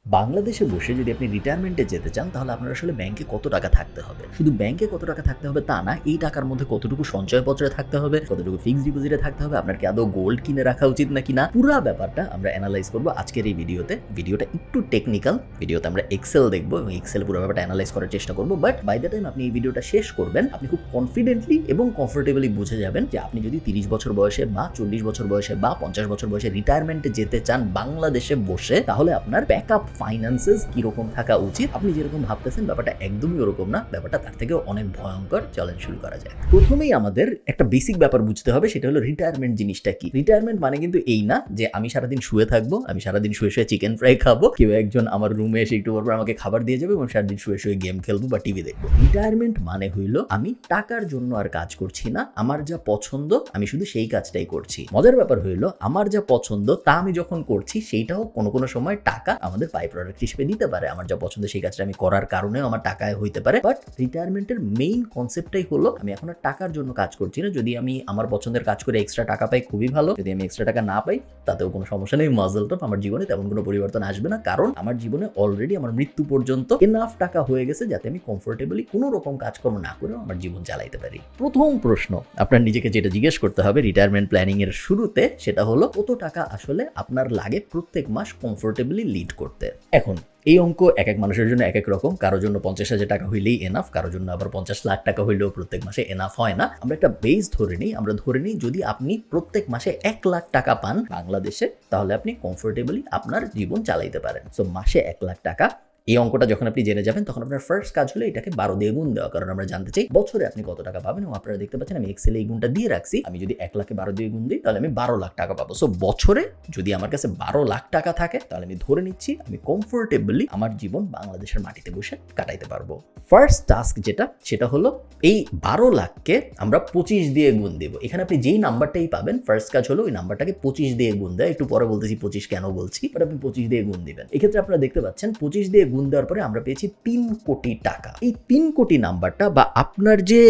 বাংলাদেশে বসে যদি আপনি রিটায়ারমেন্টে যেতে চান তাহলে আপনার আসলে ব্যাংকে কত টাকা থাকতে হবে, শুধু ব্যাংকে কত টাকা থাকতে হবে তা না, এই টাকার মধ্যে কতটুকু সঞ্চয়পত্রে থাকতে হবে, কতটুকু ফিক্সড ডিপোজিটে থাকতে হবে, আপনার কি আদৌ গোল্ড কিনে রাখা উচিত নাকি না, পুরো ব্যাপারটা আমরা অ্যানালাইজ করবো আজকের এই ভিডিওতে। ভিডিওটা একটু টেকনিক্যাল, ভিডিওতে আমরা এক্সেল দেখবো এবং এক্সেল পুরো ব্যাপারটা অ্যানালাইজ করার চেষ্টা করবো। বাট বাই দ্য টাইম আপনি এই ভিডিওটা শেষ করবেন, আপনি খুব কনফিডেন্টলি এবং কমফোর্টেবলি বুঝে যাবেন যে আপনি যদি 30 বছর বয়সে বা 40 বছর বয়সে বা 50 বছর বয়সে রিটায়ারমেন্টে যেতে চান বাংলাদেশে বসে, তাহলে আপনার ব্যাকআপ ফাইন্যান্সেস কিরকম থাকা উচিত। আপনি যেরকম ভাবতেছেন ব্যাপারটা একদমই ওরকম না, ব্যাপারটা তার থেকেও অনেক ভয়ঙ্কর। চলেন শুরু করা যায়। প্রথমেই আমাদের একটা বেসিক ব্যাপার বুঝতে হবে, সেটা হলো রিটায়ারমেন্ট জিনিসটা কি। রিটায়ারমেন্ট মানে কিন্তু এই না যে আমি সারাদিন শুয়ে থাকবো, আমি সারাদিন শুয়ে শুয়ে চিকেন ফ্রাই খাবো, কেউ একজন আমার রুমে এসে একটু পর আমাকে খাবার দিয়ে যাবে এবং সারাদিন শুয়ে শুয়ে গেম খেলবো বা টিভি দেখবো। রিটায়ারমেন্ট মানে হইলো আমি টাকার জন্য আর কাজ করছি না, আমার যা পছন্দ আমি শুধু সেই কাজটাই করছি। মজার ব্যাপার হইলো আমার যা পছন্দ তা আমি যখন করছি সেইটাও কোনো কোনো সময় টাকা আমাদের বাই প্রোডাক্ট হিসেবে দিতে পারে। আমার যা পছন্দ সেই কাজটা আমি করার কারণেও আমার টাকায় হইতে পারে। বাট রিটায়ারমেন্টের মেইন কনসেপ্টটাই হলো আমি এখন আর টাকার জন্য কাজ করছি না। যদি আমি আমার পছন্দের কাজ করে এক্সট্রা টাকা পাই খুবই ভালো, যদি আমি এক্সট্রা টাকা না পাই তাতেও কোনো সমস্যা নেই। মাজল টপ, আমার জীবনে তেমন কোনো পরিবর্তন আসবে না, কারণ আমার জীবনে অলরেডি আমার মৃত্যু পর্যন্ত এনাফ টাকা হয়ে গেছে যাতে আমি কমফোর্টেবলি কোনো রকম কাজকর্ম না করেও আমার জীবন চালাইতে পারি। প্রথম প্রশ্ন আপনার নিজেকে যেটা জিজ্ঞেস করতে হবে রিটায়ারমেন্ট প্ল্যানিং এর শুরুতে, সেটা হলো কত টাকা আসলে আপনার লাগে প্রত্যেক মাস কমফোর্টেবলি লিড করতে। এখন এই অঙ্ক এক এক মানুষের জন্য এক এক রকম, কারোর জন্য 50,000 টাকা হইলেই এনাফ, কারোর জন্য আবার 50 লাখ টাকা হইলেও প্রত্যেক মাসে এনাফ হয় না। আমরা একটা বেস ধরে নিই, আমরা ধরে নিই যদি আপনি প্রত্যেক মাসে 1 লাখ টাকা পান বাংলাদেশে, তাহলে আপনি কমফোর্টেবলি আপনার জীবন চালাইতে পারেন। সো মাসে 1 লাখ টাকা, এই অঙ্কটা যখন আপনি জেনে যাবেন তখন আপনার ফার্স্ট কাজ হলো এটাকে 12 দিয়ে গুণ দেওয়া, কারণ আমরা জানতে চাই বছরে আপনি কত টাকা পাবেন। এবং আপনারা দেখতে পাচ্ছেন আমি এক্সেলে এই গুণটা দিয়ে রাখছি। আমি যদি 1 লাখে 12 দিয়ে গুণ দিই তাহলে আমি 12 লাখ টাকা পাবো। সো বছরে যদি আমার কাছে 12 লাখ টাকা থাকে তাহলে আমি ধরে নিচ্ছি আমি কমফোর্টেবলি আমার জীবন বাংলাদেশের মাটিতে বসে কাটাইতে পারবো। ফার্স্ট টাস্ক যেটা, সেটা হলো এই 12 লাখকে আমরা 25 দিয়ে গুণ দেব। এখানে আপনি যেই নাম্বারটাই পাবেন, ফার্স্ট কাজ হলো ওই নাম্বারটাকে 25 দিয়ে গুণ দেয়। একটু পরে বলতেছি 25 কেন বলছি, বাট আপনি 25 দিয়ে গুণ দিবেন। এক্ষেত্রে আপনারা দেখতে পাচ্ছেন 25 দিয়ে গুণ দেওয়ার পরে আমরা পেয়েছি 3 কোটি টাকা। এই 3 কোটি নাম্বারটা বা আপনার যে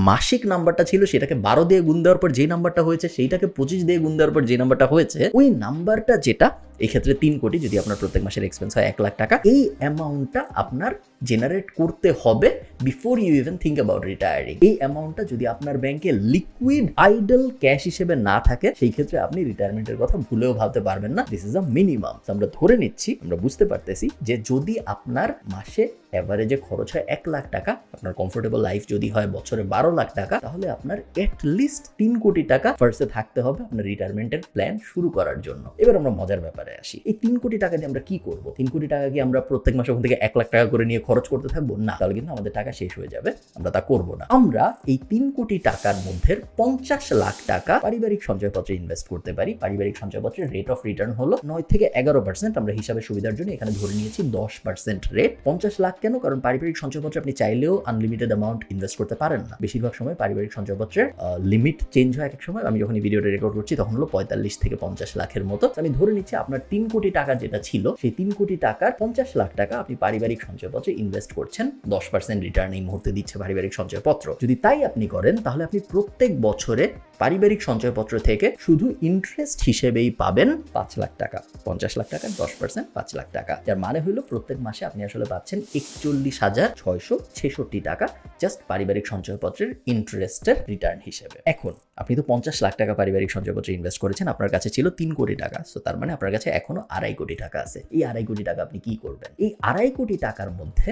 মাসিক নাম্বারটা ছিল সেটাকে 12 দিয়ে গুণ দেওয়ার পর যে নাম্বারটা হয়েছে, সেইটাকে 25 দিয়ে গুণ দেওয়ার পর যে নাম্বারটা হয়েছে, ওই নাম্বারটা যেটা এই ক্ষেত্রে 3 কোটি, যদি আপনার প্রত্যেক মাসের এক্সপেন্স হয় 1 লাখ টাকা, এই অ্যামাউন্টটা আপনার জেনারেট করতে হবে before you even think about retiring. এই অ্যামাউন্টটা যদি আপনার ব্যাংকে লিকুইড আইডল ক্যাশ হিসেবে না থাকে, সেই ক্ষেত্রে আপনি রিটায়ারমেন্টের কথা ভুলেও ভাবতে পারবেন না। This is a minimum. আমরা ধরে নিচ্ছি, আমরা বুঝতে পারতেছি যে যদি আপনার মাসে এভারেজে খরচ হয় 1 লাখ টাকা, আপনার কমফোর্টেবল লাইফ যদি হয় বছরে 12 লাখ টাকা, তাহলে আপনার এটলিস্ট 3 কোটি টাকা ফার্স্টে থাকতে হবে আপনার রিটায়ারমেন্টের প্ল্যান শুরু করার জন্য। এবার আমরা মজার ব্যাপারে আসি, এই 3 কোটি টাকা দিয়ে আমরা কি করব? 3 কোটি টাকা কি আমরা প্রত্যেক মাসে ওখান থেকে 1 লাখ টাকা করে নিয়ে খরচ করতে থাকবো? না, তাহলে কিন্তু আমাদের টাকা শেষ হয়ে যাবে, আমরা তা করব না। আমরা এই 3 কোটি টাকার মধ্যে 50 লাখ টাকা পারিবারিক সঞ্চয়পত্রে ইনভেস্ট করতে পারি। পারিবারিক সঞ্চয়পত্রের রেট অফ রিটার্ন হলো 9 থেকে 11%। আমরা হিসাবের সুবিধার জন্য এখানে ধরে নিয়েছি 10% রেট। 50 লাখ কেন? কারণ পারিবারিক সঞ্চয়পত্রে আপনি চাইলেও আনলিমিটেড অ্যামাউন্ট ইনভেস্ট করতে পারেন না। বেশিরভাগ সময় পারিবারিক সঞ্চয়পত্রের লিমিট চেঞ্জ হয় এক সময়। আমি যখন এই ভিডিওটা রেকর্ড করছি তখন হলো 45 থেকে 50 লাখের মতো। আমি ধরে নিচ্ছি আপনার 3 কোটি টাকা যেটা ছিল, সেই 3 কোটি টাকার 50 লাখ টাকা আপনি পারিবারিক সঞ্চয়পত্রে ইনভেস্ট করছেন। 10% রিটার্ন এই মুহূর্তে দিচ্ছে পারিবারিক সঞ্চয়পত্র। যদি তাই আপনি করেন তাহলে আপনি প্রত্যেক বছরে পারিবারিক সঞ্চয়পত্র থেকে শুধু ইন্টারেস্ট হিসেবেই পাবেন 5 লাখ টাকা। 50 লাখ টাকা 10% 5 লাখ টাকা, যার মানে হলো প্রত্যেক মাসে আপনি আসলে পাচ্ছেন 41,666 টাকা জাস্ট পারিবারিক সঞ্চয়পত্রের ইন্টারেস্টের রিটার্ন হিসেবে। এখন আপনি তো 50 লাখ টাকা পারিবারিক সঞ্চয়পত্রে ইনভেস্ট করেছেন, আপনার কাছে ছিল 3 কোটি টাকা। সো তার মানে আপনার কাছে এখনো 2.5 কোটি টাকা আছে। এই 2.5 কোটি টাকা আপনি কি করবেন? এই 2.5 কোটি টাকার মধ্যে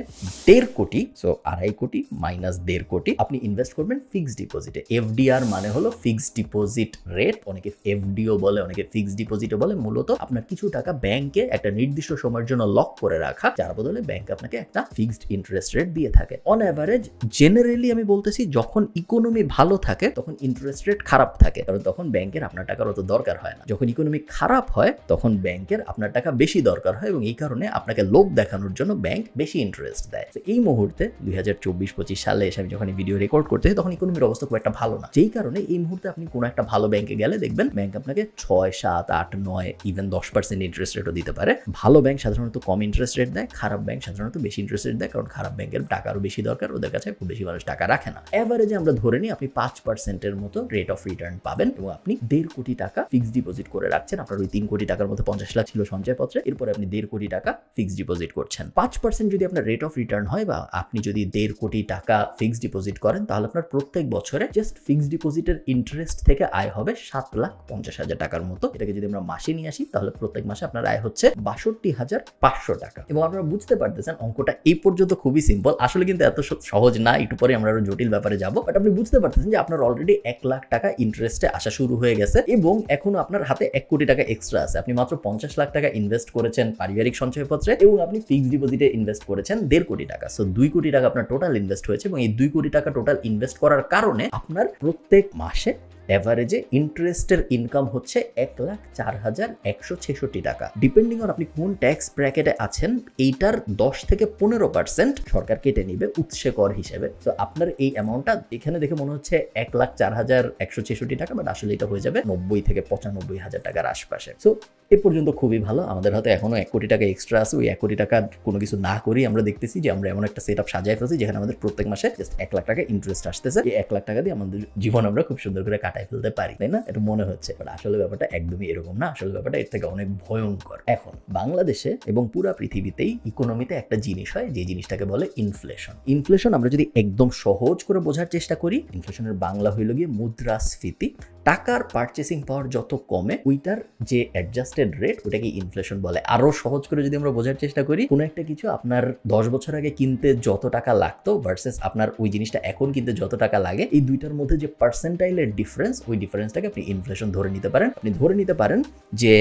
1.5 কোটি, সো 2.5 কোটি মাইনাস 1.5 কোটি আপনি ইনভেস্ট করবেন ফিক্সড ডিপোজিটে। এফডিআর মানে হলো ফিক্সড ডিপোজিট রেট, অনেকে এফডিও বলে, অনেকে ফিক্সড ডিপোজিটও বলে। মূলত আপনার কিছু টাকা ব্যাংকে একটা নির্দিষ্ট সময়ের জন্য লক করে রাখা, যার বদলে ব্যাংক আপনাকে একটা ফিক্সড ইন্টারেস্ট রেট দিয়ে থাকে। অন অ্যাভারেজ জেনারেলি আমি বলতেছি, যখন ইকোনমি ভালো থাকে তখন ইন্টারেস্ট রেট খারাপ থাকে, কারণ তখন ব্যাংকের আপনার টাকার অত দরকার হয় না। যখন ইকোনমি খারাপ হয় তখন ব্যাংকের আপনার টাকা বেশি দরকার হয় এবং এই কারণে আপনাকে লোভ দেখানোর জন্য ব্যাংক বেশি ইন্টারেস্ট দেয়। তো এই মুহূর্তে 2024-25 সালে এসে আমি যখন এই ভিডিও রেকর্ড করতে তখন ইকোনমির অবস্থা খুব একটা ভালো না, যেই কারণে এই মুহূর্তে আপনি কোনো একটা ভালো ব্যাংকে গেলে দেখবেন ব্যাংক আপনাকে 6, 7, 8, 9 ইভেন 10% ইন্টারেস্ট রেটও দিতে পারে। ভালো ব্যাংক সাধারণত কম ইন্টারেস্ট রেট দেয়, খারাপ ব্যাংক সাধারণত বেশি ইন্টারেস্ট ইন্টারেস্ট রেট দেয়, কারণ খারাপ ব্যাংকের টাকারও বেশি দরকার, ওদের কাছে খুব বেশি মানুষ টাকা রাখে না। এভারেজে আমরা ধরে নিই আপনি 5% মতো রেট অফ রিটার্ন পাবেন এবং আপনি 1.5 কোটি টাকা ফিক্সড ডিপোজিট করে রাখছেন। আপনার ওই 3 কোটি টাকার মধ্যে 50 লাখ ছিল সঞ্চয়পত্রে, এরপরে আপনি 1.5 কোটি টাকা ফিক্সড ডিপোজিট করছেন। 5% যদি আপনার রেট অফ রিটার্ন হয় বা আপনি যদি 1.5 কোটি টাকা ফিক্সড ডিপোজিট করেন, তাহলে আপনার প্রত্যেক বছরে জাস্ট ফিক্সড ডিপোজিটের ইন্টারেস্ট থেকে আয় হবে 7,50,000 টাকার মতো। এটাকে যদি আমরা মাসে নিয়ে আসি তাহলে প্রত্যেক মাসে আপনার আয় হচ্ছে 62,500 টাকা। এবং আপনারা বুঝতে পারতেছেন অঙ্কটা এই পর্যন্ত খুবই সিম্পল, আসলে কিন্তু এত সহজ না, একটু পরে আমরা আরো জটিল ব্যাপারে যাবো। বাট আপনি বুঝতে পারতেছেন যে আপনার অলরেডি 1 লাখ টাকা ইন্টারেস্টে আসা শুরু হয়ে গেছে এবং এখনো আপনার হাতে 1 কোটি টাকা এক্সট্রা আছে। আপনি মাত্র 50 লাখ টাকা ইনভেস্ট করেছেন পারিবারিক সঞ্চয়পত্রে এবং আপনি ফিক্সড ডিপোজিটে ইনভেস্ট করেছেন 1.5 কোটি টাকা। সো 2 কোটি টাকা আপনার টোটাল ইনভেস্ট হয়েছে এবং এই 2 কোটি টাকা টোটাল ইনভেস্ট করার কারণে আপনার প্রত্যেক মাসে এভারেজে ইন্টারেস্টের ইনকাম হচ্ছে 1,04,166 টাকা। ডিপেন্ডিং অন আপনি কোন ট্যাক্স ব্র্যাকেটে আছেন, এইটার 10 থেকে 15% সরকার কেটে নিবে উৎসে কর হিসেবে। তো আপনার এই অ্যামাউন্টটা এখানে দেখে মনে হচ্ছে 1,04,166 টাকা, বাট আসলে এটা হয়ে যাবে 90 থেকে 95,000 টাকার আশপাশে। সো এ পর্যন্ত খুবই ভালো। আমাদের হাতে এখনো 1 কোটি টাকা এক্সট্রা আছে। ওই 1 কোটি টাকা কোনো কিছু না করি আমরা দেখতেছি যে আমরা এমন একটা সেট আপ সাজায় ফেলছি যেখানে আমাদের প্রত্যেক মাসে জাস্ট 1 লাখ টাকা ইন্টারেস্ট আসতেছে। এই 1 লাখ টাকা দিয়ে আমাদের জীবন আমরা খুব সুন্দর করে কাটাই ফেলতে পারি, তাই না? এটা মনে হচ্ছে, বাট আসলে ব্যাপারটা একদমই এরকম না। আসলে ব্যাপারটা এর থেকে অনেক ভয়ঙ্কর। এখন বাংলাদেশে এবং পুরো পৃথিবীতেই ইকোনমিতে একটা জিনিস হয়, যে জিনিসটাকে বলে ইনফ্লেশন। ইনফ্লেশন আমরা যদি একদম সহজ করে বোঝার চেষ্টা করি, ইনফ্লেশনের বাংলা হইল গিয়ে মুদ্রাস্ফীতি। টাকার পারচেসিং পাওয়ার যত কমে ওইটার যে অ্যাডজাস্টেড রেট ওটাকে ইনফ্লেশন বলে। আরো সহজ করে যদি আমরা বোঝার চেষ্টা করি, কোনো একটা কিছু আপনার 10 বছর আগে কিনতে যত টাকা লাগতো ভার্সেস আপনার ওই জিনিসটা এখন কিনতে যত টাকা লাগে, এই দুইটার মধ্যে যে পার্সেন্টাইলের ডিফারেন্স, ওই ডিফারেন্সটাকে আপনি ইনফ্লেশন ধরে নিতে পারেন। আপনি ধরে নিতে পারেন যে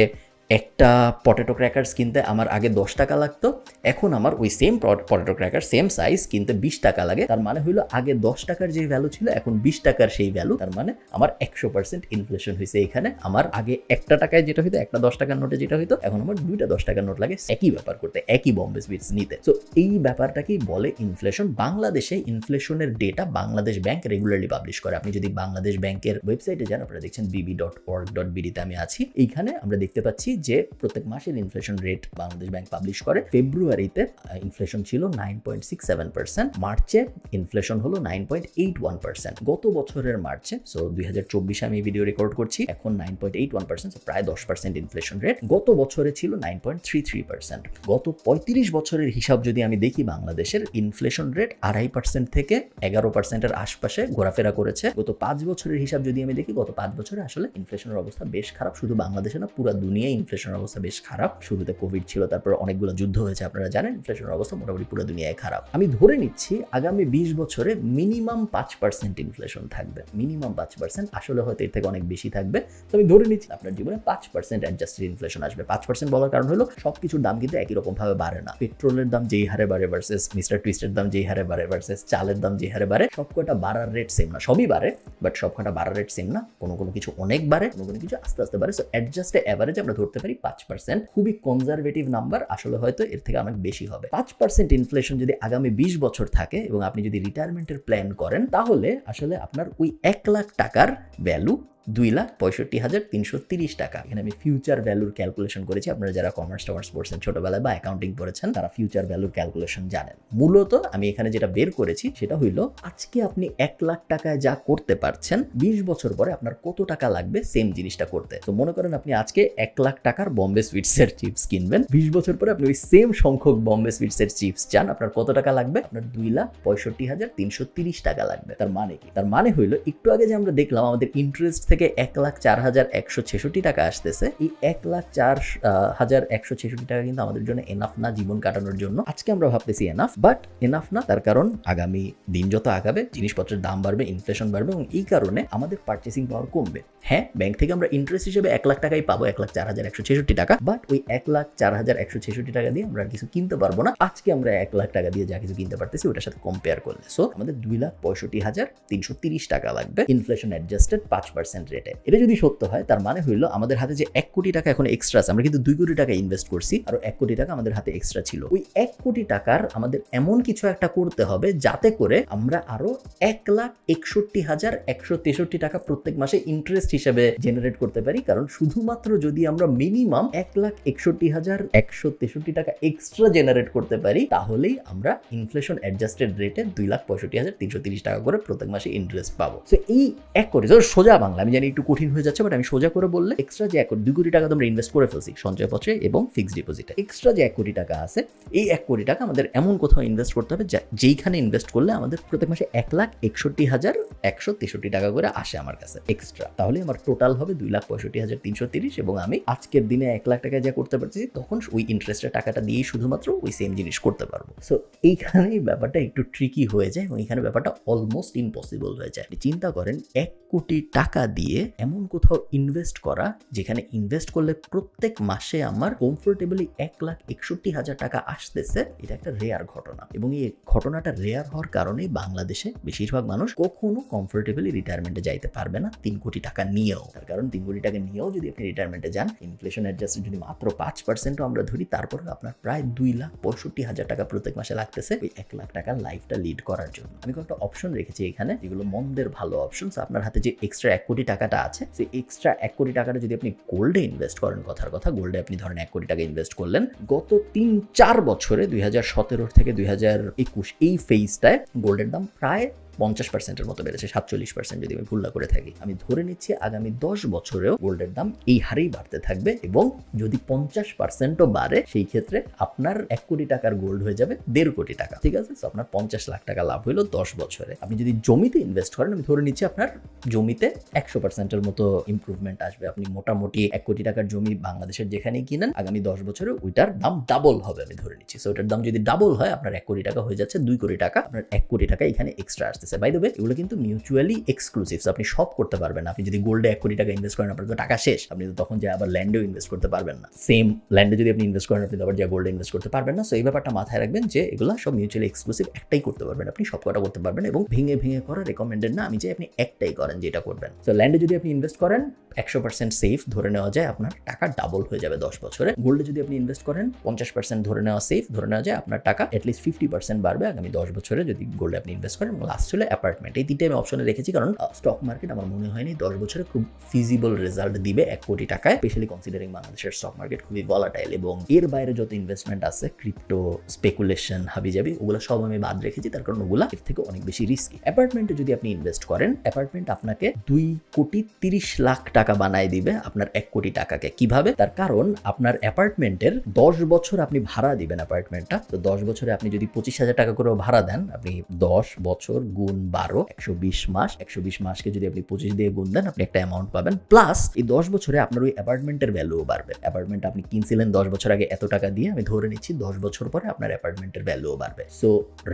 একটা পটেটো ক্র্যাকার্স কিনতে আমার আগে 10 টাকা লাগতো, এখন আমার ওই same potato cracker same size কিনতে 20 টাকা লাগে। তার মানে হইলো আগে 10 টাকার যে ভ্যালু ছিল এখন 20 টাকার সেই ভ্যালু। তার মানে আমার 100% ইনফ্লেশন হয়েছে এখানে। আমার আগে 1 টাকায় যেটা হইতো, একটা 10 টাকার নোটে যেটা হইতো, এখন আমার 2টা 10 টাকার নোট লাগে একই ব্যাপার করতে, একই বম্বে সুইটস নিতে। সো এই ব্যাপারটাকেই বলে ইনফ্লেশন। বাংলাদেশে ইনফ্লেশনের data Bangladesh Bank regularly publish করে। আপনি যদি বাংলাদেশ ব্যাংকের ওয়েবসাইটে যান, আপনারা দেখছেন bb.org.bd তে আমি আছি। এইখানে আমরা দেখতে পাচ্ছি যে প্রত্যেক মাসের inflation rate Bangladesh bank publish করে। ফেব্রুয়ারিতে ইনফ্লেশন ছিল 9.67%, মার্চে ইনফ্লেশন হলো 9.81%। গত বছরের মার্চে, সো 2024 আমি এই ভিডিও রেকর্ড করছি, এখন 9.81%, প্রায় 10% ইনফ্লেশন রেট। গত বছরে ছিল 9.33%। গত 35 বছরের হিসাব যদি আমি দেখি, বাংলাদেশের ইনফ্লেশন রেট 2.5% থেকে 11%-এর আশপাশে ঘোরাফেরা করেছে। গত 5 বছরের হিসাব যদি আমি দেখি, গত 5 বছরে আসলে ইনফ্লেশনের অবস্থা বেশ খারাপ। শুধু বাংলাদেশে না, পুরো দুনিয়ায় ইনফ্লেশনের অবস্থা বেশ খারাপ। শুরুতে কোভিড ছিল, তারপর অনেকগুলো যুদ্ধ হয়েছে, আপনারা জানেন। ইনফ্লেশনের অবস্থা মোটামুটি পুরো দুনিয়ায় খারাপ। আমি ধরে নিচ্ছি আগামী 20 বছরে মিনিমাম 5% ইনফ্লেশন থাকবে। মিনিমাম 5%, আসলে হয়তো এর থেকে অনেক বেশি থাকবে। তো আমি ধরে নিচ্ছি আপনার জীবনে 5% অ্যাডজাস্টেড ইনফ্লেশন আসবে। 5% বলার কারণ হলো সবকিছুর দাম কিন্তু একই রকম ভাবে বাড়ে না। পেট্রোলের দাম যেই হারে বাড়ে ভার্সেস মিস্টার টুইস্টের দাম যেই হারে বাড়ে ভার্সেস চালের দাম যেই হারে বাড়ে, সবকটা বাড়ার রেট সেম না। সবই বাড়ে, বাট সবকটা বাড়ার রেট সেম না। কোনো কিছু অনেক বাড়ে, কোনো কিছু আস্তে আস্তে বাড়ে। সো অ্যাডজাস্টে এভারেজ আমরা ধরতে পারি 5%। খুবই কনজারভেটিভ নাম্বার, আসলে হয়তো এর থেকে অনেক বেশি হবে। 5% ইনফ্লেশন যদি আগামী 20 বছর থাকে এবং আপনি যদি রিটায়ারমেন্টের প্ল্যান করেন, তাহলে আসলে আপনার ওই 1 লাখ টাকার ভ্যালু 2,65,330 টাকা। এখানে আমি ফিউচার ভ্যালুর ক্যালকুলেশন করেছি। আপনারা যারা কমার্স পড়ছেন ছোটবেলায় বা অ্যাকাউন্টিং পড়েছেন, তারা ফিউচার ভ্যালুর ক্যালকুলেশন জানেন। মূলত আমি এখানে যেটা বের করেছি সেটা হইলো, আজকে আপনি 1 লাখ টাকায় যা করতে পারছেন, 20 বছর পরে আপনার কত টাকা লাগবে সেম জিনিসটা করতে। তো মনে করেন আপনি আজকে 1 লাখ টাকার বম্বে সুইটসের চিপস কিনবেন, 20 বছর পরে আপনি ওই সেম সংখ্যক বম্বে সুইটসের চিপস চান, আপনার কত টাকা লাগবে? আপনার 2,65,330 টাকা লাগবে। তার মানে কি? তার মানে হইলো, একটু আগে যে আমরা দেখলাম আমাদের ইন্টারেস্ট থেকে 1,04,166 টাকা আসতেছে, এই 1,04,166 টাকা কিন্তু আমাদের জন্য এনাফ না জীবন কাটানোর জন্য। আজকে আমরা ভাবতেছি এনাফ, বাট এনাফ না। তার কারণ আগামী দিন যত আগাবে জিনিসপত্রের দাম বাড়বে, ইনফ্লেশন বাড়বে এবং এই কারণে আমাদের পারচেসিং পাওয়ার কমবে। হ্যাঁ, ব্যাংক থেকে আমরা ইন্টারেস্ট হিসেবে 1 লাখ টাকাই পাবো, 1,04,166 টাকা, বাট ওই 1,04,166 টাকা দিয়ে আমরা আর কিছু কিনতে পারবো না। আজকে আমরা 1 লাখ টাকা দিয়ে যা কিছু কিনতে পারতেছি ওটার সাথে কম্পেয়ার করলে। সো আমাদের 2,65,330 টাকা লাগবে ইনফ্লেশন অ্যাডজাস্টেড 5% 2% রেটে। এটা যদি সত্য হয় তার মানে হইলো আমাদের হাতে যে 1 কোটি টাকা এখন এক্সট্রা আছে, আমরা কিন্তু 2 কোটি টাকা ইনভেস্ট করছি, আর 1 কোটি টাকা আমাদের হাতে এক্সট্রা ছিল। ওই 1 কোটি টাকার আমাদের এমন কিছু একটা করতে হবে যাতে করে আমরা আরো 1,61,163 টাকা প্রত্যেক মাসে ইন্টারেস্ট হিসেবে জেনারেট করতে পারি। কারণ শুধুমাত্র যদি আমরা মিনিমাম 1,61,163 টাকা এক্সট্রা জেনারেট করতে পারি তাহলেই আমরা ইনফ্লেশন অ্যাডজাস্টেড রেটে 2,65,330 টাকা করে প্রত্যেক মাসে ইন্টারেস্ট পাবো। সো এই 1 কোটি, সোজা বাংলা আমি জানি একটু কঠিন হয়ে যাচ্ছে, বাট আমি সোজা করে বললে এক্সট্রা যে 2 কোটি টাকা তোমরা ইনভেস্ট করে ফেলছি সঞ্চয়পত্রে এবং ফিক্সড ডিপোজিটে, এক্সট্রা যে 1 কোটি টাকা আছে এই 1 কোটি টাকা আমাদের এমন কোথাও ইনভেস্ট করতে হবে যেইখানে ইনভেস্ট করলে আমাদের প্রত্যেক মাসে 1,61,163 টাকা করে আসে আমার কাছে এক্সট্রা। তাহলে আমার টোটাল হবে 2,65,330 এবং আমি আজকের দিনে 1 লাখ টাকা যা করতে পারছি তখন ওই ইন্টারেস্টের টাকাটা দিয়েই শুধুমাত্র ওই সেম জিনিস করতে পারবো। সো এইখানেই ব্যাপারটা একটু ট্রিকি হয়ে যায় এবং এখানে ব্যাপারটা অলমোস্ট ইম্পসিবল হয়ে যায়। চিন্তা করেন 1 কোটি টাকা দিয়ে এমন কোথাও ইনভেস্ট করা যেখানে ইনভেস্ট করলে প্রত্যেক মাসে আমার কমফোর্টেবলি 1,61,000 টাকা আসতেছে, এটা একটা রেয়ার ঘটনা। এবং এই ঘটনাটা রেয়ার হওয়ার কারণেই বাংলাদেশে বেশিরভাগ মানুষ কখনো কমফোর্টেবলি রিটায়ারমেন্টে যাইতে পারবে না 3 কোটি টাকা নিয়েও। তার কারণ 3 কোটি টাকা নিয়েও যদি আপনি রিটায়ারমেন্টে যান, ইনফ্লেশন অ্যাডজাস্টেড যদি মাত্র 5%ও আমরা ধরি, তারপরে আপনার প্রায় 2,65,000 টাকা প্রত্যেক মাসে লাগতেছে ওই 1 লাখ টাকার লাইফটা লিড করার জন্য। আমি কয়েকটা অপশন রেখেছি এখানে যেগুলো মন্দের ভালো অপশন। আপনার হাতে যে এক্সট্রা 1 কোটি টাকাটা আছে, সেই এক্সট্রা 1 কোটি টাকাটা যদি আপনি গোল্ডে ইনভেস্ট করেন, কথার কথা গোল্ডে আপনি ধরেন 1 কোটি টাকা ইনভেস্ট করলেন, গত 3-4 বছরে 2017 থেকে 2021 এই ফেজটায় গোল্ডের দাম প্রায় 50%-এর মতো বেড়েছে, 47% যদি আমি ভুল না করে থাকি। আমি ধরে নিচ্ছি আগামী 10 বছরেও গোল্ডের দাম এই হারেই বাড়তে থাকবে এবং যদি 50%ও বাড়ে সেই ক্ষেত্রে আপনার 1 কোটি টাকার গোল্ড হয়ে যাবে 1.5 কোটি টাকা। ঠিক আছে, তো আপনার 50 লাখ টাকা লাভ হইলো 10 বছরে। আপনি যদি জমিতে ইনভেস্ট করেন, আমি ধরে নিচ্ছি আপনার জমিতে 100%-এর মতো ইমপ্রুভমেন্ট আসবে। আপনি মোটামুটি 1 কোটি টাকার জমি বাংলাদেশের যেখানেই কিনেন, আগামী 10 বছরে ওইটার দাম ডাবল হবে আমি ধরে নিচ্ছি। সো ওটার দাম যদি ডাবল হয় আপনার 1 কোটি টাকা হয়ে যাচ্ছে 2 কোটি টাকা, আপনার 1 কোটি টাকা এখানে এক্সট্রা আসতেছে। বাই দ্য ওয়ে এগুলো কিন্তু মিউচুয়ালি এক্সক্লুসিভ, আপনি সব করতে পারবেন না। আপনি যদি গোল্ডে 1 কোটি টাকা ইনভেস্ট করেন আপনার তো টাকা শেষ, আপনি তো তখন যে আবার ল্যান্ডেও ইনভেস্ট করতে পারবেন না। সেম ল্যান্ডে যদি আপনি ইনভেস্ট করেন আপনি আবার যে গোল্ডে ইনভেস্ট করতে পারবেন না। সো এই ব্যাপারটা মাথায় রাখবেন যে এগুলো সব মিউচুয়ালি এক্সক্লুসিভ, একটাই করতে পারবেন, আপনি সব কটা করতে পারবেন এবং ভেঙে ভেঙে করা রেকমেন্ডেড না। আমি চাই আপনি একটাই করেন যেটা করবেন। সো ল্যান্ডে যদি আপনি ইনভেস্ট করেন 100% সেফ, ধরে নেওয়া যায় আপনার টাকা ডাবল হয়ে যাবে 10 বছরে। গোল্ডে যদি আপনি ইনভেস্ট করেন 50% ধরে নেওয়া সেফ, ধরে নেওয়া যায় আপনার টাকা অ্যাটলিস্ট 50% বাড়বে আগামী 10 বছরে যদি গোল্ডে আপনি ইনভেস্ট করেন। এবং লাস্ট হলো অ্যাপার্টমেন্ট। এই তিনটে আমি অপশনে রেখেছি কারণ স্টক মার্কেট আমার মনে হয়নি 10 বছরে খুব ফিজিবল রেজাল্ট দিবে 1 কোটি টাকায়, স্পেশালি কনসিডারিং বাংলাদেশের স্টক মার্কেট খুবই ভলাটাইল এবং এর বাইরে যত ইনভেস্টমেন্ট আছে ক্রিপ্টো, স্পেকুলেশন, হাবিজাবি, ওগুলো সব আমি বাদ রেখেছি তার কারণ ওগুলা এর থেকে অনেক বেশি রিস্কি। অ্যাপার্টমেন্টে যদি আপনি ইনভেস্ট করেন, অ্যাপার্টমেন্ট আপনাকে 2,30,00,000 টাকা বানায় দিবে আপনার 1 কোটি টাকাকে। কিভাবে? তার কারণ আপনার অ্যাপার্টমেন্টের 10 বছর আপনি ভাড়া দিবেন অ্যাপার্টমেন্টটা। তো 10 বছরে আপনি যদি 25,000 টাকা করেও ভাড়া দেন, আপনি 10 বছর গুণ 12 120 মাস, 120 মাসকে যদি আপনি 25 দিয়ে গুণ দেন আপনি একটা অ্যামাউন্ট পাবেন। প্লাস এই 10 বছরে আপনার ওই অ্যাপার্টমেন্টের ভ্যালুও বাড়বে। অ্যাপার্টমেন্ট আপনি কিনছিলেন 10 বছর আগে এত টাকা দিয়ে, আমি ধরে নিচ্ছি 10 বছর পরে আপনার অ্যাপার্টমেন্টের ভ্যালুও বাড়বে। সো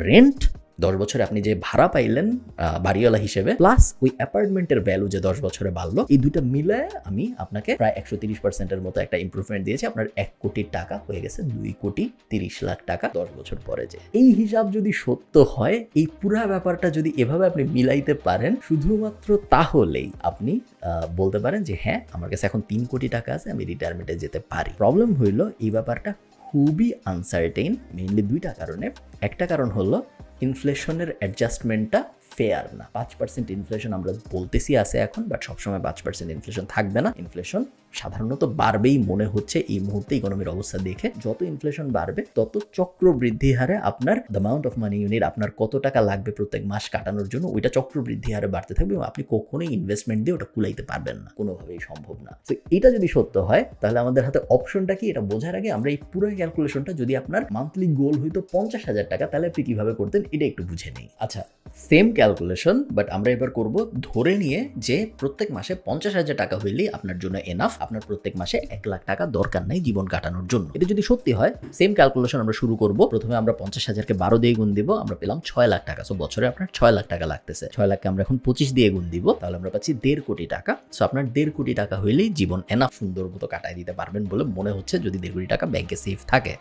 রেন্ট 10 বছরে আপনি যে ভাড়া পাইলেন বাড়িওয়ালা হিসেবে, প্লাস ওই অ্যাপার্টমেন্টের ভ্যালু যে 10 বছরে বাড়লো, এই দুইটা মিলে আমি আপনাকে প্রায় 130%-এর মতো একটা ইমপ্রুভমেন্ট দিয়েছি। আপনার 1 কোটি টাকা হয়ে গেছে 2,30,00,000 টাকা 10 বছর পরে। যে এই হিসাব যদি সত্য হয়, এই পুরা ব্যাপারটা যদি এভাবে আপনি মিলাইতে পারেন, শুধুমাত্র তাহলেই আপনি বলতে পারেন যে হ্যাঁ আমার কাছে এখন 3 কোটি টাকা আছে, আমি রিটায়ারমেন্টে যেতে পারি। প্রবলেম হইলো এই ব্যাপারটা খুবই আনসার্টেইন, মেইনলি 2টা কারণে। একটা কারণ হলো ইনফ্লেশনের অ্যাডজাস্টমেন্টটা ফেয়ার না। 5% ইনফ্লেশন আমরা বলতেছি আছে এখন, বাট সবসময় 5% ইনফ্লেশন থাকবে না। ইনফ্লেশন সাধারণত বাড়বেই মনে হচ্ছে এই মুহূর্তে ইকোনমির অবস্থা দেখে। যত ইনফ্লেশন বাড়বে তত চক্রবৃদ্ধি হারে আপনার the amount of money unit, আপনার কত টাকা লাগবে প্রত্যেক মাস কাটানোর জন্য, ওইটা চক্রবৃদ্ধি হারে বাড়তে থাকবে এবং আপনি কখনোই ইনভেস্টমেন্ট দিয়ে ওটা কুলাইতে পারবেন না, কোনোভাবেই সম্ভব না। তো এটা যদি সত্য হয় তাহলে আমাদের হাতে অপশনটা কি এটা বোঝার আগে আমরা এই পুরো ক্যালকুলেশনটা, যদি আপনার মান্থলি গোল হইতো 50,000 টাকা তাহলে আপনি কিভাবে করতেন এটা একটু বুঝে নেই। আচ্ছা, সেম ক্যালকুলেশন, বাট আমরা এবার করব ধরে নিয়ে যে প্রত্যেক মাসে 50,000 টাকা হইলেই আপনার জন্য এনাফ আপনার প্রত্যেক মাসে 1 লাখ টাকা দরকার নাই জীবন কাটানোর জন্য। এটা যদি সত্যি হয়, সেম ক্যালকুলেশন আমরা শুরু করব। প্রথমে আমরা 50,000কে 12 দিয়ে গুণ দিব, আমরা পেলাম 6 লাখ টাকা। সো বছরে আপনার 6 লাখ টাকা লাগতেছে। 6 লাখকে আমরা এখন 25 দিয়ে গুণ দিব, তাহলে আমরা পাচ্ছি 1.5 কোটি টাকা। সো আপনার 1.5 কোটি টাকা হইলেই জীবন এনাফ সুন্দর মতো কাটাই দিতে পারবেন বলে মনে হচ্ছে, যদি 1.5 কোটি টাকা ব্যাংকে সেফ থাকে।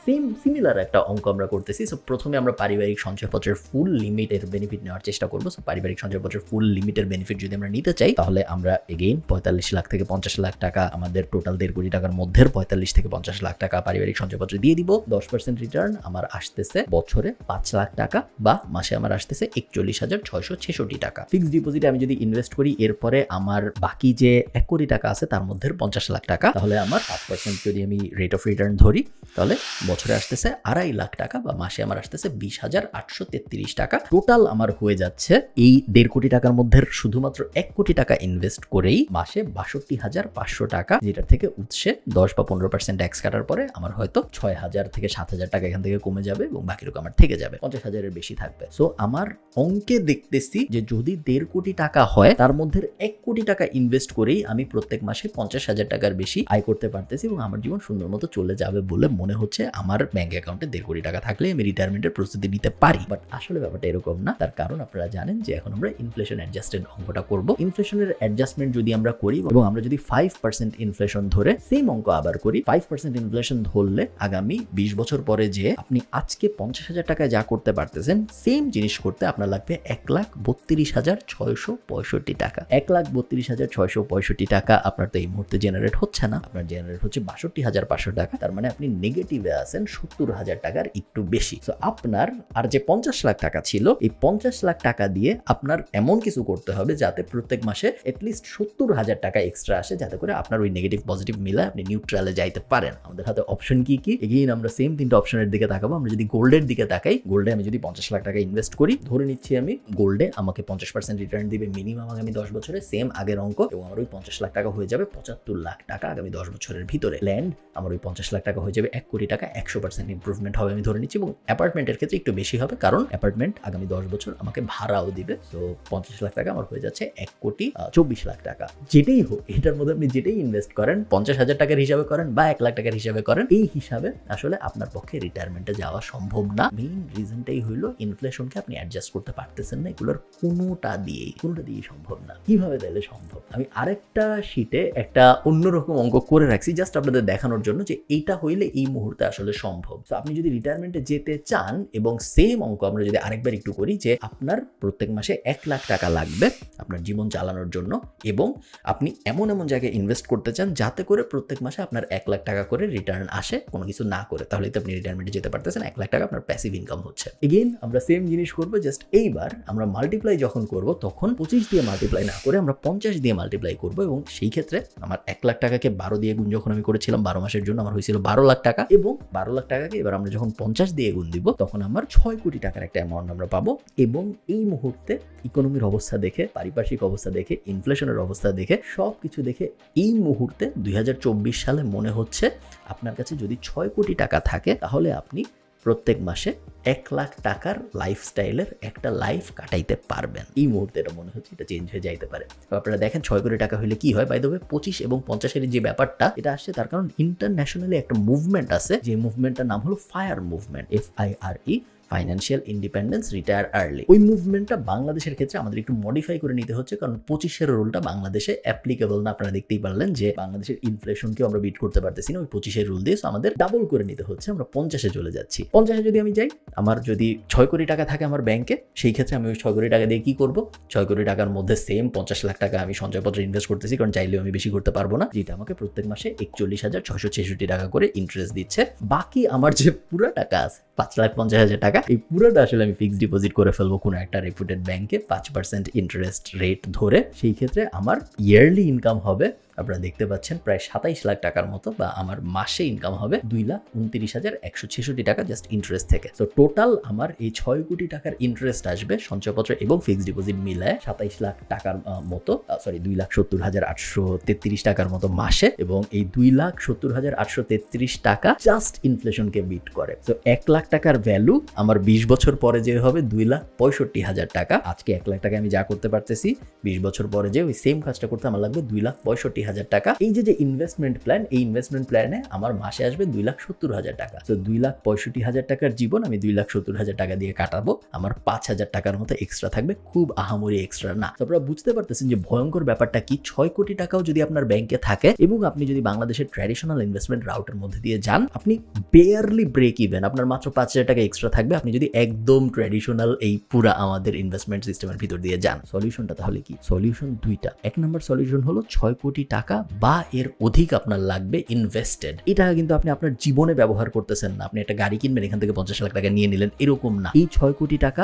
সিমিলার একটা অঙ্ক আমরা করতেছি। সো প্রথমে আমরা পারিবারিক সঞ্চয়পত্রের ফুল লিমিটের বেনিফিট নেওয়ার চেষ্টা করবো। সো পারিবারিক সঞ্চয়পত্রের ফুল লিমিটের বেনিফিট যদি আমরা নিতে চাই, তাহলে আমরা এগেইন 45 লাখ থেকে 50 লাখ টাকা, আমাদের টোটাল 1.5 কোটি টাকার মধ্যে 45 থেকে 50 লাখ টাকা পারিবারিক সঞ্চয়পত্রে দিয়ে দিব। 10% রিটার্ন আমার আসতেছে বছরে 5 লাখ টাকা, বা মাসে আমার আসতেছে 41,666 টাকা। ফিক্সড ডিপোজিটে আমি যদি ইনভেস্ট করি, এরপরে আমার বাকি যে 1 কোটি টাকা আছে তার মধ্যে 50 লাখ টাকা, তাহলে আমার 5% যদি আমি রেট অফ রিটার্ন ধরি, তাহলে বছরে আসতেছে 2.5 লাখ টাকা, বা মাসে আমার আসতেছে 20,833 টাকা। টোটাল আমার হয়ে যাচ্ছে এই 1.5 কোটি টাকার মধ্যে শুধুমাত্র 1 কোটি টাকা ইনভেস্ট করেই মাসে 62,500 টাকা, যেটা থেকে উৎসে 10 বা 15% ট্যাক্স কাটার পরে আমার হয়তো 6,000 থেকে 7,000 টাকা এখান থেকে কমে যাবে, এবং বাকি রকম আমার থেকে যাবে 50,000-এর বেশি থাকবে। সো আমার অঙ্কে দেখতেছি যে যদি 1.5 কোটি টাকা হয়, তার মধ্যে 1 কোটি টাকা ইনভেস্ট করেই আমি প্রত্যেক মাসে 50,000 টাকার বেশি আয় করতে পারতেছি, এবং আমার জীবন সুন্দর মতো চলে যাবে বলে মনে হচ্ছে। আমার ব্যাংক অ্যাকাউন্টে 1.5 কোটি টাকা থাকলে আমি রিটায়ারমেন্টের প্রস্তুতি নিতে পারি। বাট আসলে ব্যাপারটা এরকম না। তার কারণ আপনারা জানেন যে এখন আমরা ইনফ্লেশন অ্যাডজাস্টেড অঙ্কটা করব। ইনফ্লেশনের অ্যাডজাস্টমেন্ট যদি আমরা করি, এবং আমরা যদি 5% ইনফ্লেশন ধরে সেম অঙ্ক আবার করি, 5% ইনফ্লেশন ধরলে আগামী 20 বছর পরে যে আপনি আজকে 50,000 টাকায় যা করতে পারতেছেন, সেম জিনিস করতে আপনার লাগবে 1,32,665 টাকা। 1,32,665 টাকা আপনার তো এই মুহূর্তে জেনারেট হচ্ছে না, আপনার জেনারেট হচ্ছে 62,500 টাকা। তার মানে আপনি নেগেটিভে আছেন 70,000 টাকার একটু বেশি। তো আপনার আর যে 50 লাখ টাকা ছিল, এই 50 লাখ টাকা দিয়ে আপনার এমন কিছু করতে হবে যাতে প্রত্যেক মাসে এটলিস্ট 70,000 টাকা এক্সট্রা আসে, যাতে করে আপনার ওই নেগেটিভ পজিটিভ মিলে আপনি নিউট্রালে যাইতে পারেন। আমাদের হাতে অপশন কি কি? এগেইন আমরা সেম 3টা অপশনের দিকে তাকাবো। আমরা যদি গোল্ডের দিকে তাকাই, গোল্ডে আমি যদি 50 লাখ টাকা ইনভেস্ট করি, ধরে নিচ্ছি আমি গোল্ডে আমাকে 50% রিটার্ন দিবে মিনিমাম আগামী 10 বছরে, সেম আগের অঙ্ক, এবং আমার ওই 50 লাখ টাকা হয়ে যাবে 75 লাখ টাকা আগামী 10 বছরের ভিতরে। ল্যান্ড আমার ওই 50 লাখ টাকা হয়ে যাবে 1 কোটি টাকা, 100% ইমপ্রুভমেন্ট হবে আমি ধরে নিচ্ছি, এবং অ্যাপার্টমেন্টের ক্ষেত্রে একটু বেশি হবে, কারণ অ্যাপার্টমেন্ট আগামী 10 বছর আমাকে ভাড়াও দিবে। সো 50 লাখ টাকা আমার হয়ে যাচ্ছে 1,24 লাখ টাকা। যেটাই হোক, এটার মধ্যে আপনি যেটাই ইনভেস্ট করেন, 50,000 টাকার হিসাবে করেন বা 1 লাখ টাকার হিসাবে করেন, এই হিসাবে আসলে আপনার পক্ষে রিটায়ারমেন্টে যাওয়া সম্ভব না। মেইন রিজনটাই হইলো ইনফ্লেশনকে আপনি অ্যাডজাস্ট করতে পারতেছেন না। এগুলোর কোনোটা দিয়েই সম্ভব না। কিভাবে তাহলে সম্ভব? আমি আরেকটা শিটে একটা অন্যরকম অঙ্ক করে রাখছি, জাস্ট আপনাদের দেখানোর জন্য যে এইটা হইলে এই মুহূর্তে আসলে সম্ভব। তো আপনি যদি রিটায়ারমেন্টে যেতে চান, এবং সেম অঙ্ক আমরা যদি আরেকবার একটু করি, যে আপনার প্রত্যেক মাসে 1 লাখ টাকা লাগবে আপনার জীবন চালানোর জন্য, এবং আপনি এমন জায়গায় ইনভেস্ট করতে চান যাতে করে প্রত্যেক মাসে আপনার 1 লাখ টাকা করে রিটার্ন আসে কোনো কিছু না করে, তাহলে তো আপনি রিটায়ারমেন্টে যেতে পারতেছেন। 1 লাখ টাকা আপনার প্যাসিভ ইনকাম হচ্ছে। এগেইন আমরা সেম জিনিস করবো, জাস্ট এইবার আমরা মাল্টিপ্লাই যখন করব, তখন 25 দিয়ে মাল্টিপ্লাই না করে আমরা 50 দিয়ে মাল্টিপ্লাই করবো, এবং সেই ক্ষেত্রে আমার 1 লাখ টাকাকে 12 দিয়ে গুণ যখন আমি করেছিলাম 12 মাসের জন্য, আমার হয়েছিল 12 লাখ টাকা, এবং 12 লাখ টাকাকে এবার আমরা যখন 50 দিয়ে গুণ দিব, তখন আমার 6 কোটি টাকার একটা অ্যামাউন্ট আমরা পাবো। এবং এই মুহূর্তে ইকোনমির অবস্থা দেখে, পারিপার্শ্বিক অবস্থা দেখে, ইনফ্লেশনের অবস্থা দেখে, সব কিছু দেখে এই মুহূর্তে 2024 সালে মনে হচ্ছে আপনার কাছে যদি 6 কোটি টাকা থাকে, তাহলে আপনি প্রত্যেক মাসে 1 লাখ টাকার লাইফস্টাইলের একটা লাইফ কাটাইতে পারবেন। এই মুহূর্তে এটা মনে হচ্ছে এটা চেঞ্জ হয়ে যাইতে পারে। আপনারা দেখেন 6 কোটি টাকা হলে কি হয়। বাই দ্য ওয়ে 25 এবং 50-এর যে ব্যাপারটা, এটা আসছে তার কারণ ইন্টারন্যাশনালি একটা মুভমেন্ট আছে, যে মুভমেন্টটার নাম হলো fire movement, FIRE, financial independence retire early. ওই মুভমেন্টটা বাংলাদেশের ক্ষেত্রে আমাদের একটু মডিফাই করে নিতে হচ্ছে, কারণ 25-এর রুলটা বাংলাদেশে অ্যাপ্লিকেবল না। আপনারা দেখতেই পারলেন যে বাংলাদেশের ইনফ্লেশনকেও আমরা বিট করতে পারতেছি না ওই 25-এর রুল দিয়ে। আমাদের ডাবল করে নিতে হচ্ছে, আমরা 50-এ চলে যাচ্ছি। 50-এ যদি আমি যাই, আমার যদি 6 কোটি টাকা থাকে আমার ব্যাংকে, সেই ক্ষেত্রে আমি ওই 6 কোটি টাকা দিয়ে কি করব? 6 কোটি টাকার মধ্যে সেম 50 লাখ টাকা আমি সঞ্চয়পত্রে ইনভেস্ট করতেছি, কারণ চাইলেও আমি বেশি করতে পারবো না, যেটা আমাকে প্রত্যেক মাসে 41,666 টাকা করে ইন্টারেস্ট দিচ্ছে। বাকি আমার যে পুরো টাকা আছে 5,50,000 টাকা, এই পুরোটা আসলে আমি ফিক্সড ডিপোজিট করে ফেলবো কোনো একটা রেপুটেড ব্যাংকে 5% ইন্টারেস্ট রেট ধরে। সেই ক্ষেত্রে আমার ইয়ারলি ইনকাম হবে, আপনারা দেখতে পাচ্ছেন, প্রায় 27 লাখ টাকার মতো, বা আমার মাসে ইনকাম হবে 2,29,166 টাকা জাস্ট ইন্টারেস্ট থেকে। তো টোটাল আমার এই 6 কোটি টাকার ইন্টারেস্ট আসবে সঞ্চয়পত্র এবং ফিক্সড ডিপোজিট মিলায় 27 লাখ টাকার মতো, 2,70,833 টাকার মতো মাসে, এবং এই 2,70,833 টাকা জাস্ট ইনফ্লেশনকে বিট করে। তো 1 লাখ টাকার ভ্যালু আমার 20 বছর পরে যে হবে 2,65,000 টাকা। আজকে 1 লাখ টাকা আমি যা করতে পারতেছি, 20 বছর পরে যে ওই সেম কাজটা করতে আমার লাগবে 2,65,000 65,000 টাকা। এই যে ইনভেস্টমেন্ট প্ল্যান, এই ইনভেস্টমেন্ট প্ল্যানে আমার মাসে আসবে 2,70,000 টাকা। তো 2,65,000 টাকার জীবন আমি 2,70,000 টাকা দিয়ে কাটাবো, আমার 5,000 টাকার মতো এক্সট্রা থাকবে, খুব আহামরি এক্সট্রা না। তো আপনারা বুঝতে পারতেছেন যে ভয়ঙ্কর ব্যাপারটা কি। 6 কোটি টাকাও যদি আপনার ব্যাংকে থাকে এবং আপনি যদি বাংলাদেশের ট্র্যাডিশনাল ইনভেস্টমেন্ট রাউটের মধ্যে দিয়ে যান, আপনি বেয়ারলি ব্রেক ইভেন, আপনার মাত্র 5,000 টাকা এক্সট্রা থাকবে আপনি যদি একদম ট্র্যাডিশনাল এই পুরা আমাদের ইনভেস্টমেন্ট সিস্টেমের ভিতর দিয়ে যান। সলিউশনটা তাহলে কি? সলিউশন দুইটা। এক নম্বর সলিউশন হলো 6 কোটি টাকা বা এর অধিক আপনার লাগবে ইনভেস্টেড। এই টাকা কিন্তু আপনি আপনার জীবনে ব্যবহার করতেছেন না। আপনি একটা গাড়ি কিনবেন, এখান থেকে 50 লাখ টাকা নিয়ে নিলেন, এরকম না। এই 6 কোটি টাকা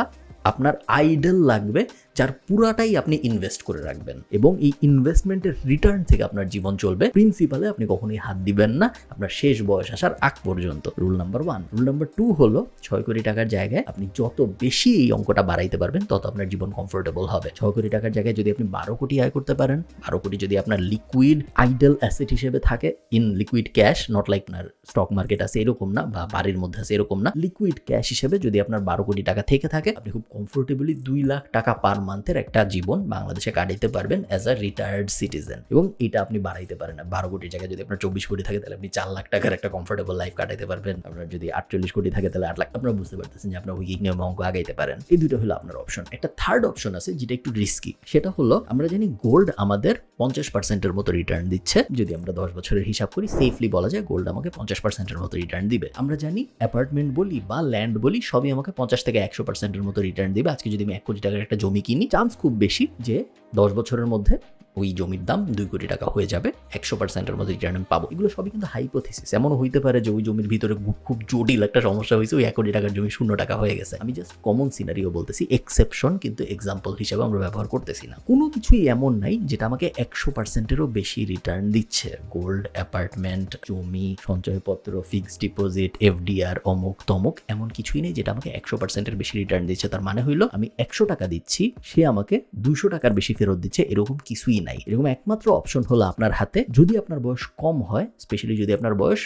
আপনার আইডল লাগবে, যার পুরাটাই আপনি ইনভেস্ট করে রাখবেন এবং এই ইনভেস্টমেন্টের রিটার্ন থেকে আপনার জীবন চলবে। প্রিন্সিপালে আপনি কখনোই হাত দিবেন না আপনার শেষ বয়স আসার আগ পর্যন্ত। Rule number 1। রুল নাম্বার 2 হলো 6 কোটি টাকার জায়গায় আপনি যত বেশি এই অঙ্কটা বাড়াইতে পারবেন তত আপনার জীবন কমফোর্টেবল হবে। 6 কোটি টাকার জায়গায় যদি আপনি 12 কোটি আয় করতে পারেন, 12 কোটি যদি আপনার লিকুইড আইডল অ্যাসেট হিসেবে থাকে, in liquid cash, not like আপনার স্টক মার্কেট আছে এরকম না বা বাড়ির মধ্যে আছে এরকম না, লিকুইড ক্যাশ হিসেবে যদি আপনার 12 কোটি টাকা থেকে থাকে, আপনি খুব কমফোর্টেবলি 2 লাখ টাকা পার মান্থের একটা জীবন বাংলাদেশে কাটাইতে পারবেন অ্যাজ আ রিটায়ার্ড সিটিজেন। এবং এটা আপনি বাড়াইতে পারেন না। 12 কোটির জায়গায় যদি আপনার 24 কোটি থাকে তাহলে আপনি 4 লাখ টাকার একটা কমফোর্টেবল লাইফ কাটাইতে পারবেন। আপনার যদি 48 কোটি থাকে তাহলে 8 লাখ। আপনারা বুঝতে পারতেছেন যে আপনার উইকিং নিয়ম অঙ্ক আগাইতে পারেন। এই দুটো হলো আপনার অপশন। একটা থার্ড অপশন আছে যেটা একটু রিস্কি। সেটা হলো আমরা জানি গোল্ড আমাদের 50% মতো রিটার্ন দিচ্ছে। যদি আমরা 10 বছরের হিসাব করি, সেফলি বলা যায় গোল্ড আমাকে 50% মতো রিটার্ন দিবে। আমরা জানি অ্যাপার্টমেন্ট বলি বা ল্যান্ড বলি সবই আমাকে 50 থেকে 100% মতো রিটার্ন দিবে। আজকে যদি আমি 1 কোটি টাকার একটা জমি কিনি, চান্স খুব বেশি যে 10 বছরের মধ্যে ওই জমির দাম 2 কোটি টাকা হয়ে যাবে, 100% মতো রিটার্ন আমি পাবো। এগুলো সবই কিন্তু হাইপোথিসিস। এমনও হইতে পারে যে ওই জমির ভিতরে খুব জটিল একটা সমস্যা হয়েছে, ওই 1 কোটি টাকার জমি 0 টাকা হয়ে গেছে। আমি জাস্ট কমন সিনারিও বলতেছি, এক্সেপশন কিন্তু এক্সাম্পল হিসেবে আমরা ব্যবহার করতেছি না। কোনো কিছুই এমন নাই যেটা আমাকে 100%-এরও বেশি রিটার্ন দিচ্ছে। গোল্ড, অ্যাপার্টমেন্ট, জমি, সঞ্চয়পত্র, ফিক্সড ডিপোজিট, এফডিআর, অমুক তমুক, এমন কিছুই নেই যেটা আমাকে 100%-এর বেশি রিটার্ন দিচ্ছে। তার মানে হইলো আমি 100 টাকা দিচ্ছি, সে আমাকে 200 টাকার বেশি ফেরত দিচ্ছে, এরকম কিছুই নাই। এরকম একমাত্র অপশন হলো আপনার হাতে, যদি আপনার বয়স কম হয়, স্পেশালি যদি আপনার বয়স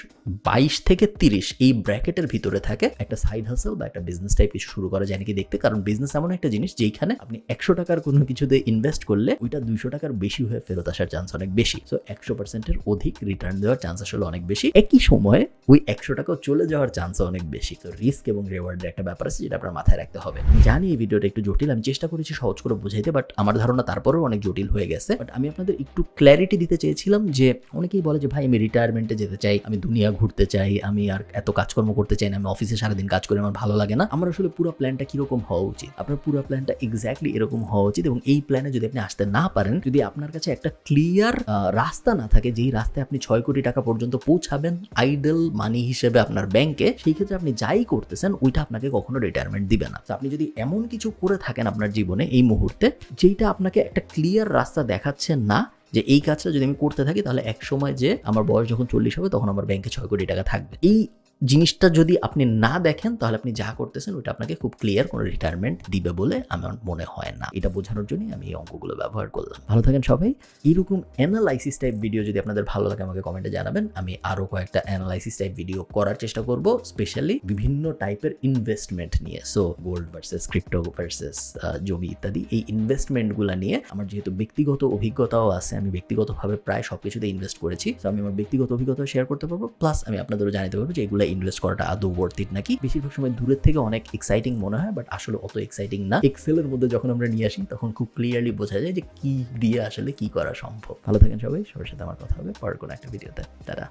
22 থেকে 30 এই ব্র্যাকেটের ভিতরে থাকে, একটা সাইড হাসেল বা একটা বিজনেস টাইপ কিছু শুরু করা যায় নাকি দেখতে। কারণ বিজনেস এমন একটা জিনিস যেখানে আপনি 100 টাকার কোনো কিছুতে ইনভেস্ট করলে ওইটা 200 টাকার বেশি হয়ে ফেরত আসার চান্স অনেক বেশি। সো 100%-এর অধিক রিটার্ন দেওয়ার চান্স আসলে অনেক বেশি। একই সময়ে ওই 100 টাকাও চলে যাওয়ার চান্স অনেক বেশি। তো রিস্ক এবং রিওয়ার্ডের একটা ব্যাপার আছে যেটা আপনার মাথায় রাখতে হবে। জানি এই ভিডিওটা একটু জটিল, আমি চেষ্টা করেছি সহজ করে বোঝাইতে, বাট আমার ধারণা তারপরেও অনেক জটিল হয়ে গেছে। বাট আমি আপনাদের একটু ক্ল্যারিটি দিতে চেয়েছিলাম যে অনেকেই বলে যে ভাই আমি রিটায়ারমেন্টে যেতে চাই, আমি দুনিয়া ঘুরতে চাই, আমি আর এত কাজকর্ম করতে চাই না, আমি অফিসে সারাদিন কাজ করে আমার ভালো লাগে না। আমার আসলে পুরো প্ল্যানটা কিরকম হওয়া উচিত? আপনার পুরো প্ল্যানটা এক্স্যাক্টলি এরকম হওয়া উচিত। এবং এই প্ল্যানে যদি আপনি আসতে না পারেন, যদি আপনার কাছে একটা ক্লিয়ার রাস্তা না থাকে যেই রাস্তায় আপনি 6 কোটি টাকা পর্যন্ত পৌঁছাবেন আইডল মানি হিসেবে আপনার ব্যাংকে, সেই ক্ষেত্রে আপনি যাই করতেছেন ওইটা আপনাকে কখনো রিটায়ারমেন্ট দিবে না। তো আপনি যদি এমন কিছু করে থাকেন আপনার জীবনে এই মুহূর্তে যেইটা আপনাকে একটা ক্লিয়ার রাস্তা দেখাচ্ছে না যে এই কাজটা যদি আমি করতে থাকি তাহলে এক সময় যে আমার বয়স যখন 40 হবে তখন আমার ব্যাংকে 6 কোটি টাকা থাকবে, এই জিনিসটা যদি আপনি না দেখেন তাহলে আপনি যা করতেছেন ওটা আপনাকে খুব ক্লিয়ার কোনো রিটায়ারমেন্ট দিবে বলে আমার মনে হয় না। এটা বোঝানোর জন্যই আমি এই অঙ্কগুলো ব্যবহার করলাম। ভালো থাকেন সবাই। এরকম অ্যানালাইসিস টাইপ ভিডিও যদি আপনাদের ভালো লাগে আমাকে কমেন্টে জানাবেন। আমি আরও কয়েকটা অ্যানালাইসিস টাইপ ভিডিও করার চেষ্টা করব, স্পেশালি বিভিন্ন টাইপের ইনভেস্টমেন্ট নিয়ে। So gold versus crypto versus জমি ইত্যাদি এই ইনভেস্টমেন্টগুলো নিয়ে আমার যেহেতু ব্যক্তিগত অভিজ্ঞতাও আছে, আমি ব্যক্তিগতভাবে প্রায় সব কিছুতে ইনভেস্ট করেছি, তো আমি আমার ব্যক্তিগত অভিজ্ঞতা শেয়ার করতে পারবো। প্লাস আমি আপনাদেরও জানাতে পারবো যে এগুলো ইনভেস্ট করাটা আদৌ ওয়ার্থ ইট নাকি। বেশিরভাগ সময় দূরের থেকে অনেক এক্সাইটিং মনে হয়, বাট আসলে অত এক্সাইটিং না। এক্সেলের মধ্যে যখন আমরা নিয়ে আসি তখন খুব ক্লিয়ারলি বোঝা যায় যে কি দিয়ে আসলে কি করা সম্ভব। ভালো থাকেন সবাই, সবার সাথে আমার কথা হবে পরের কোনো একটা ভিডিওতে। টাটা।